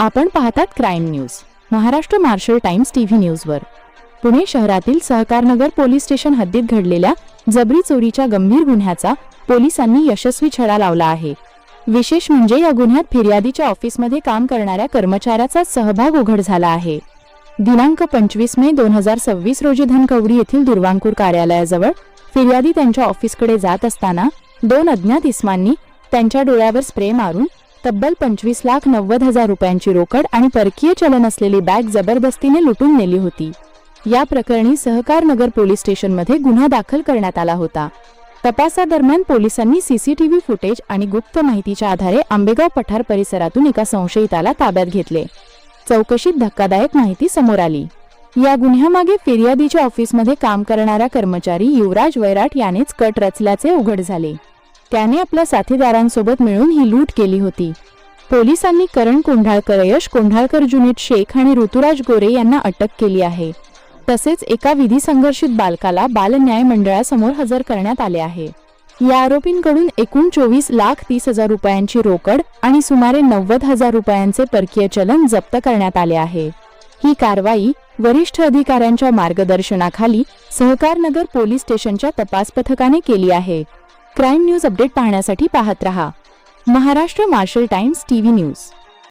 आपण पाहतात crime news, Maharashtra marshal times TV न्यूजवर। पुणे शहरातील सहकारनगर पोलीस स्टेशन हद्दीत घडलेल्या जबरी चोरीच्या गंभीर गुन्ह्याचा पोलिसांनी यशस्वी छडा लावला आहे। विशेष म्हणजे या गुन्ह्यात फिर्यादीच्या ऑफिसमध्ये काम करणाऱ्या कर्मचाऱ्याचा सहभाग उघड झाला आहे। दिनांक 25 मे 2026 रोजी धनकवडी येथील दुर्वांकूर कार्यालयाजवळ फिर्यादी त्यांच्या ऑफिसकडे जात असताना दोन अज्ञात इसमांनी त्यांच्या डोळ्यावर स्प्रे मारून तब्बल 25,90,000 रुपयांची रोकड आणि परकीय चलन असलेली बॅग जबरदस्तीने लुटून नेली होती। या प्रकरणी सहकारनगर पोलीस स्टेशनमध्ये गुन्हा दाखल करण्यात आला होता। तपासादरम्यान पोलिसांनी सीसीटीव्ही फुटेज आणि गुप्त माहितीच्या आधारे आंबेगाव पठार परिसरातून एका संशयिताला ताब्यात घेतले। चौकशीत धक्कादायक माहिती समोर आली। या गुन्ह्यामागे फिर्यादीच्या ऑफिसमध्ये काम करणारा कर्मचारी युवराज वैराट यानेच कट रचल्याचे उघड झाले। त्याने आपल्या साथीदारांसोबत मिळून ही लूट केली होती। पोलिसांनी करण कोंढाळकर, यश कोंढाळकर, जुनेद शेख आणि ऋतुराज गोरे यांना अटक केली आहे। तसेच एका विधी संघर्षित बालकाला बाल न्याय मंडळासमोर हजर करण्यात आले आहे। या आरोपींकडून एकूण 24,30,000 रुपयांची रोकड आणि सुमारे 90,000 रुपयांचे परकीय चलन जप्त करण्यात आले आहे। ही कारवाई वरिष्ठ अधिकाऱ्यांच्या मार्गदर्शनाखाली सहकारनगर पोलीस स्टेशनच्या तपास पथकाने केली आहे। क्राईम न्यूज अपडेट पाहण्यासाठी पाहत रहा Maharashtra marshal times TV news.